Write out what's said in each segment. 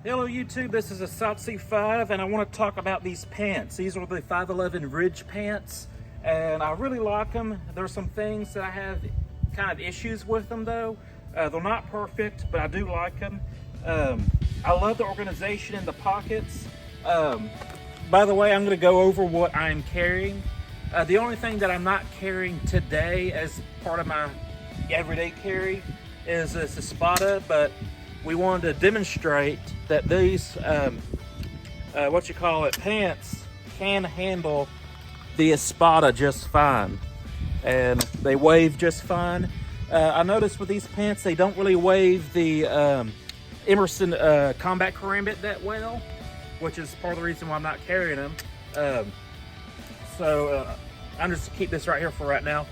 Hello YouTube, this is a South C5 and I want to talk about these pants. These are the 511 Rdge pants and I really like them. There's some things that I have kind of issues with them though. They're not perfect, but I do like them. I love the organization in the pockets. By the way, I'm going to go over what I'm carrying. The only thing that I'm not carrying today as part of my everyday carry is this Espada, but we wanted to demonstrate that these pants can handle the Espada just fine, and they wave just fine. I noticed with these pants they don't really wave the Emerson combat karambit that well, which is part of the reason why I'm not carrying them. I'm just keep this right here for right now.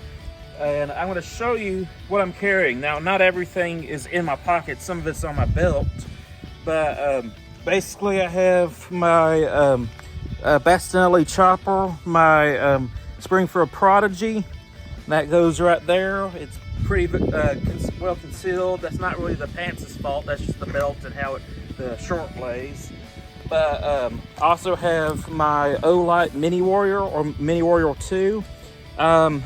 And I'm going to show you what I'm carrying. Now, not everything is in my pocket. Some of it's on my belt. But basically, I have my Bastinelli chopper, my Springfield Prodigy. That goes right there. It's pretty well concealed. That's not really the pants' fault. That's just the belt and how the short lays. But I also have my Olight Mini Warrior or Mini Warrior 2. Don't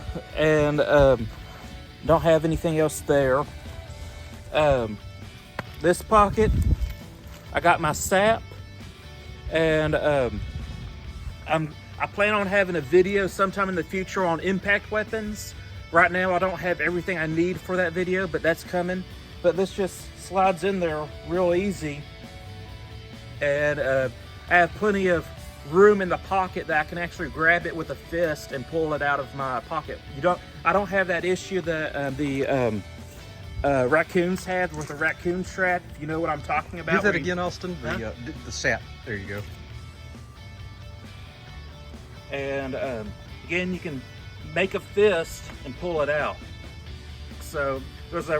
have anything else there. This pocket, I got my sap, and I plan on having a video sometime in the future on impact weapons. Right now I don't have everything I need for that video, but that's coming. But this just slides in there real easy, and I have plenty of room in the pocket that I can actually grab it with a fist and pull it out of my pocket. I don't have that issue that the raccoons had with the raccoon strap, if you know what I'm talking about. Do that again, Austin. Huh? The sap. There you go. And again, you can make a fist and pull it out. So there's a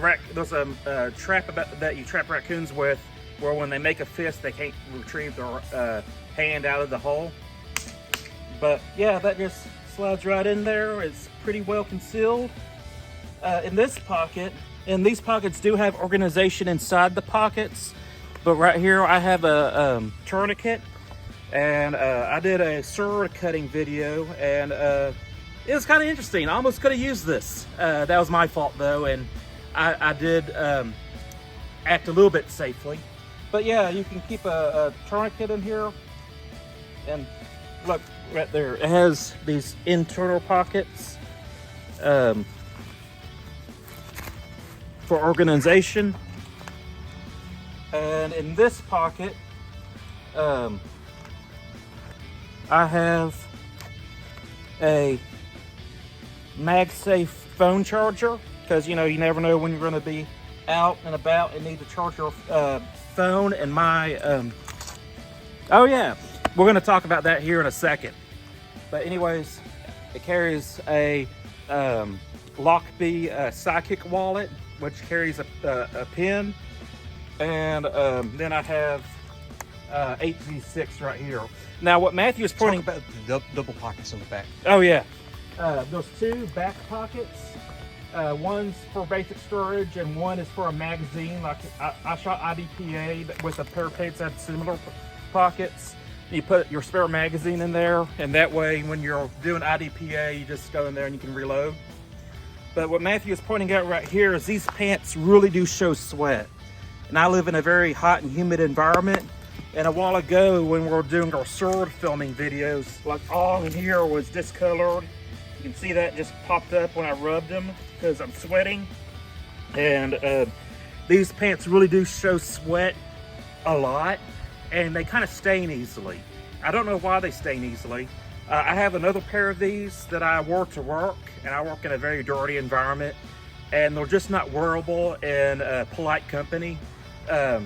trap that you trap raccoons with, where when they make a fist, they can't retrieve their hand out of the hole. But yeah, that just slides right in there. It's pretty well concealed. In this pocket, and these pockets do have organization inside the pockets, but right here I have a tourniquet, and I did a sword cutting video, and it was kind of interesting. I almost could have used this. That was my fault though, and I did act a little bit safely. But yeah, you can keep a tourniquet in here. And look, right there, it has these internal pockets for organization. And in this pocket, I have a MagSafe phone charger, because you never know when you're going to be out and about and need to charge your phone. And my oh yeah, we're going to talk about that here in a second. But anyways, it carries a Lockbee Sidekick wallet, which carries a pin. And then I have HV6 right here. Now what Matthew is pointing... Talk about the double pockets in the back. Oh yeah. Those two back pockets. One's for basic storage and one is for a magazine. Like I shot IDPA with a pair of pants that had similar pockets. You put your spare magazine in there, and that way when you're doing IDPA, you just go in there and you can reload. But what Matthew is pointing out right here is these pants really do show sweat. And I live in a very hot and humid environment. And a while ago when we were doing our sword filming videos, like all in here was discolored. You can see that just popped up when I rubbed them because I'm sweating. And these pants really do show sweat a lot. And they kind of stain easily. I don't know why they stain easily. I have another pair of these that I wore to work, and I work in a very dirty environment, and they're just not wearable in a polite company. If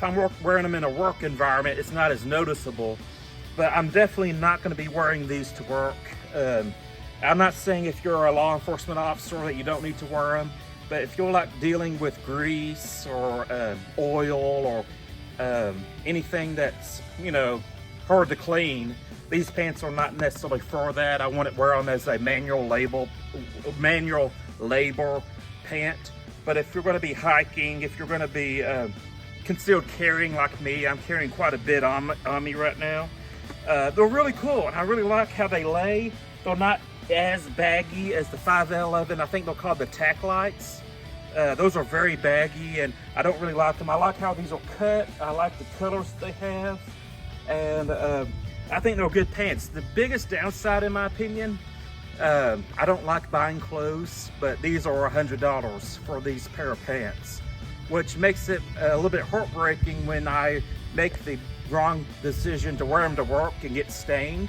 I'm wearing them in a work environment, it's not as noticeable, but I'm definitely not going to be wearing these to work. I'm not saying if you're a law enforcement officer that you don't need to wear them, but if you're like dealing with grease or oil or anything that's hard to clean, these pants are not necessarily for that. I want to wear them as a manual labor pant. But if you're going to be hiking, if you're going to be concealed carrying like me, I'm carrying quite a bit on me right now. They're really cool, and I really like how they lay. They're not as baggy as the 511. I think they're called the tack lights. Those are very baggy, and I don't really like them. I like how these are cut. I like the colors they have, and I think they're good pants. The biggest downside, in my opinion, I don't like buying clothes, but these are $100 for these pair of pants, which makes it a little bit heartbreaking when I make the wrong decision to wear them to work and get stained.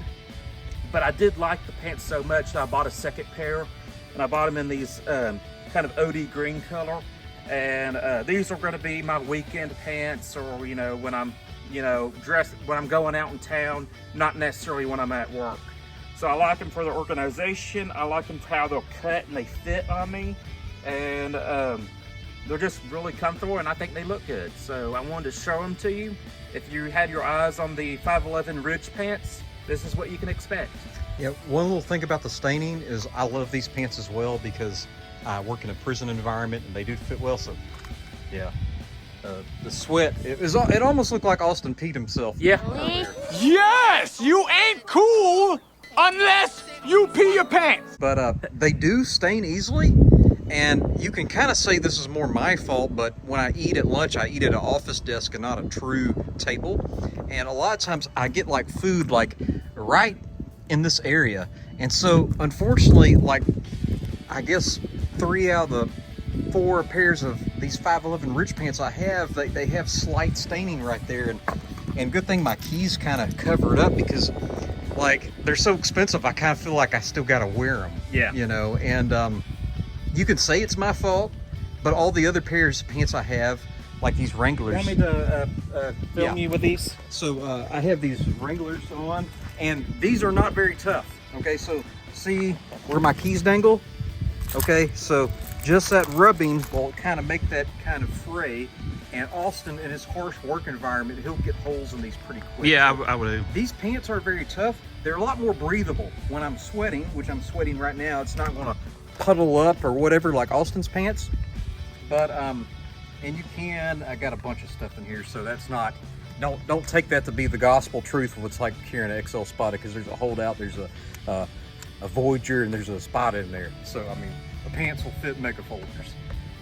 But I did like the pants so much that I bought a second pair, and I bought them in these kind of OD green color. And these are going to be my weekend pants, or you know, when I'm dressed, when I'm going out in town, not necessarily when I'm at work. So I like them for their organization. I like them for how they'll cut and they fit on me, and they're just really comfortable, and I think they look good. So I wanted to show them to you. If you had your eyes on the 511 Rdge pants, this is what you can expect. Yeah, one little thing about the staining is I love these pants as well because I work in a prison environment and they do fit well. So yeah, the sweat, it almost looked like Austin peed himself. Yeah. Yes, you ain't cool unless you pee your pants. But they do stain easily, and you can kind of say this is more my fault, but when I eat at lunch, I eat at an office desk and not a true table. And a lot of times I get like food like right in this area. And so unfortunately, like I guess 3 out of the 4 pairs of these 511 Rdge pants I have, they have slight staining right there. And good thing my keys kind of cover it up, because like they're so expensive, I kind of feel like I still got to wear them. Yeah. You know, and you can say it's my fault, but all the other pairs of pants I have, like these Wranglers. You want me to film you with these? So I have these Wranglers on, and these are not very tough. Okay, so see where my keys dangle? Okay, so just that rubbing will kind of make that kind of fray. And Austin, in his harsh work environment, he'll get holes in these pretty quick. Yeah, I would. These pants are very tough. They're a lot more breathable. When I'm sweating, which I'm sweating right now, it's not going to puddle up or whatever like Austin's pants. But and you can, I got a bunch of stuff in here, so that's not, don't take that to be the gospel truth of what's like carrying an XL Spotted, because there's a holdout, there's a Voyager, and there's a Spotted in there. So I mean, the pants will fit mega folders.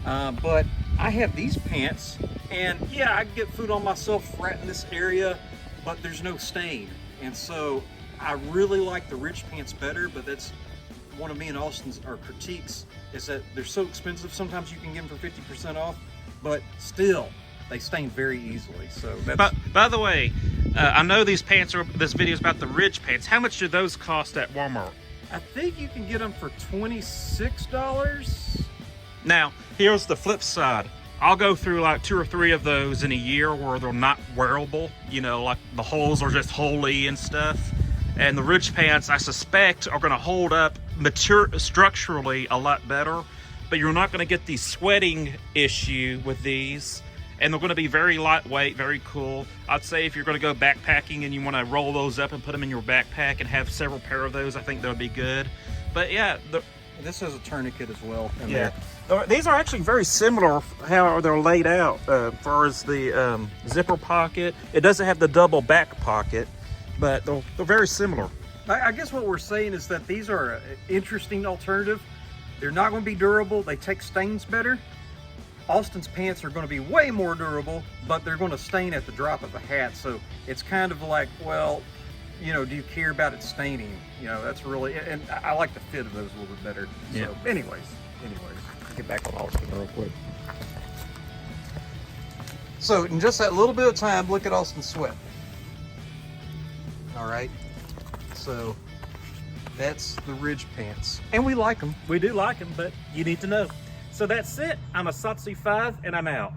But I have these pants, and yeah, I get food on myself right in this area, but there's no stain. And so I really like the Rdge pants better, but that's one of me and Austin's critiques, is that they're so expensive. Sometimes you can get them for 50% off, but still they stain very easily. So that's... But by the way, I know this video is about the Rdge pants. How much do those cost at Walmart? I think you can get them for $26. Now, here's the flip side. I'll go through like 2 or 3 of those in a year where they're not wearable. You know, like the holes are just holy and stuff. And the Rdge pants, I suspect, are going to hold up structurally a lot better. But you're not going to get the sweating issue with these. And they're going to be very lightweight, very cool. I'd say if you're going to go backpacking and you want to roll those up and put them in your backpack and have several pair of those, I think that would be good. But yeah, this has a tourniquet as well in yeah. there. These are actually very similar how they're laid out. As far as the zipper pocket, it doesn't have the double back pocket, but they're very similar. I guess what we're saying is that these are an interesting alternative. They're not going to be durable. They take stains better. Austin's pants are going to be way more durable, but they're going to stain at the drop of a hat. So it's kind of like, well, you know, do you care about it staining? You know, that's really, and I like the fit of those a little bit better. Yeah. So anyways, get back on Austin real quick. So in just that little bit of time, look at Austin's sweat. All right. So that's the Rdge pants, and we like them. We do like them, but you need to know. So that's it. I'm a Satsu 5, and I'm out.